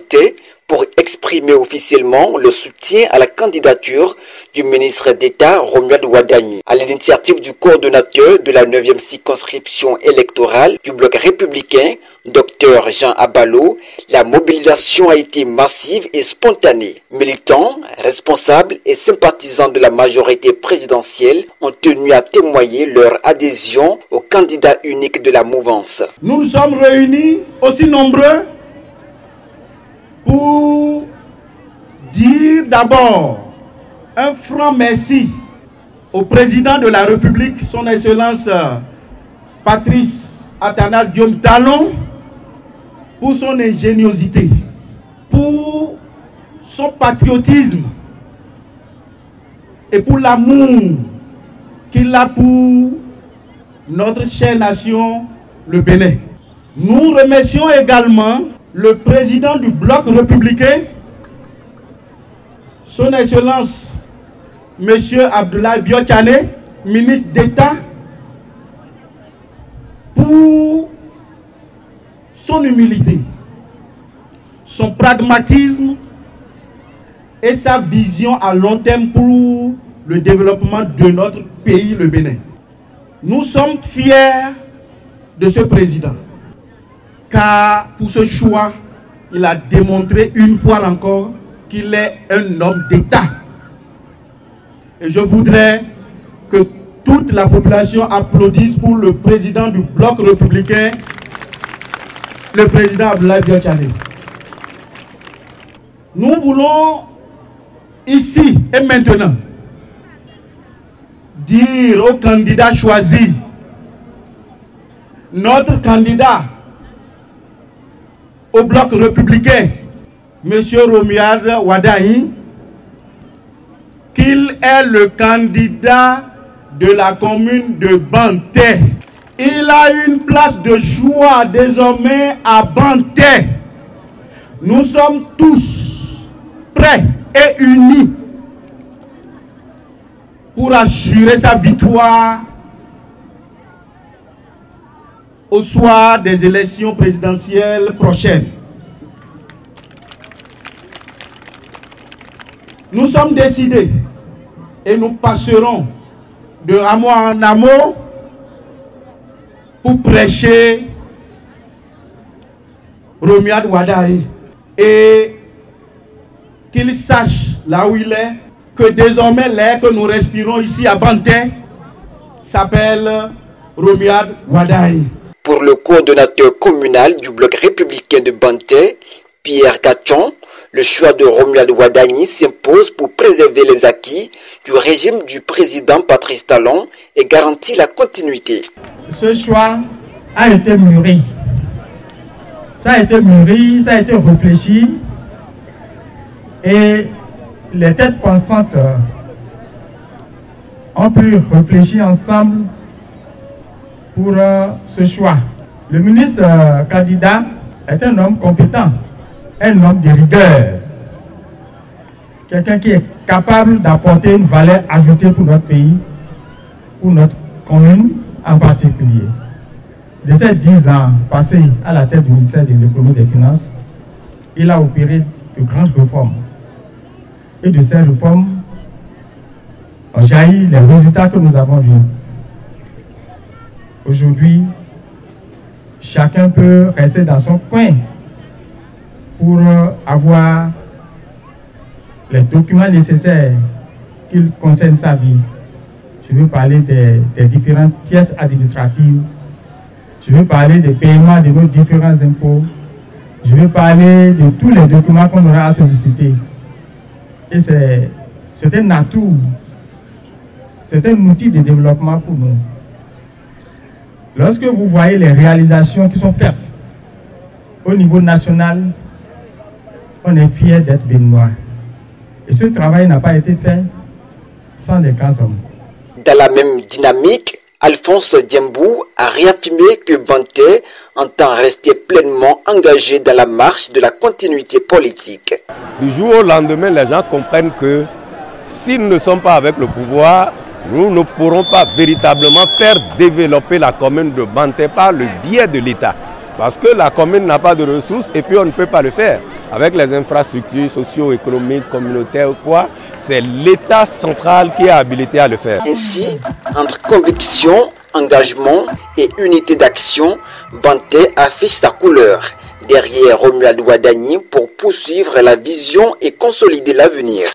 Banté pour exprimer officiellement le soutien à la candidature du ministre d'État Romuald Wadagni. À l'initiative du coordonnateur de la 9e circonscription électorale du bloc républicain, Dr Jean Abalo, la mobilisation a été massive et spontanée. Militants, responsables et sympathisants de la majorité présidentielle ont tenu à témoigner leur adhésion au candidat unique de la mouvance. Nous nous sommes réunis aussi nombreux pour dire d'abord un franc merci au président de la République, son Excellence Patrice Athanase Guillaume Talon, pour son ingéniosité, pour son patriotisme et pour l'amour qu'il a pour notre chère nation, le Bénin. Nous remercions également le président du bloc républicain, son Excellence M. Abdoulaye Biotchane, ministre d'État, pour son humilité, son pragmatisme et sa vision à long terme pour le développement de notre pays, le Bénin. Nous sommes fiers de ce président, car pour ce choix, il a démontré une fois encore qu'il est un homme d'État. Et je voudrais que toute la population applaudisse pour le président du bloc républicain, le président Abdoulaye Biotchane. Nous voulons ici et maintenant dire aux candidats choisis, notre candidat au bloc républicain, M. Romuald Wadagni, qu'il est le candidat de la commune de Banté. Il a une place de choix désormais à Banté. Nous sommes tous prêts et unis pour assurer sa victoire au soir des élections présidentielles prochaines. Nous sommes décidés et nous passerons de hameau en hameau pour prêcher Romuald Wadagni et qu'il sache là où il est que désormais l'air que nous respirons ici à Banté s'appelle Romuald Wadagni. Pour le coordonnateur communal du bloc républicain de Banté, Pierre Gachon, le choix de Romuald Wadagni s'impose pour préserver les acquis du régime du président Patrice Talon et garantir la continuité. Ce choix a été mûri. Ça a été mûri, ça a été réfléchi. Et les têtes pensantes ont pu réfléchir ensemble pour ce choix. Le ministre candidat est un homme compétent, un homme de rigueur, quelqu'un qui est capable d'apporter une valeur ajoutée pour notre pays, pour notre commune en particulier. De ces 10 ans passés à la tête du ministère de l'économie et des finances, il a opéré de grandes réformes. Et de ces réformes ont jailli les résultats que nous avons vus. Aujourd'hui, chacun peut rester dans son coin pour avoir les documents nécessaires qui concernent sa vie. Je veux parler des différentes pièces administratives. Je veux parler des paiements de nos différents impôts. Je veux parler de tous les documents qu'on aura à solliciter. Et c'est un atout, c'est un outil de développement pour nous. Lorsque vous voyez les réalisations qui sont faites au niveau national, on est fiers d'être béninois. Et ce travail n'a pas été fait sans les grands hommes. Dans la même dynamique, Alphonse Diembou a réaffirmé que Banté entend rester pleinement engagé dans la marche de la continuité politique. Du jour au lendemain, les gens comprennent que s'ils ne sont pas avec le pouvoir, nous ne pourrons pas véritablement faire développer la commune de Banté par le biais de l'État. Parce que la commune n'a pas de ressources et puis on ne peut pas le faire. avec les infrastructures socio-économiques, communautaires ou quoi, c'est l'État central qui est habilité à le faire. Ainsi, entre conviction, engagement et unité d'action, Banté affiche sa couleur derrière Romuald Wadagni pour poursuivre la vision et consolider l'avenir.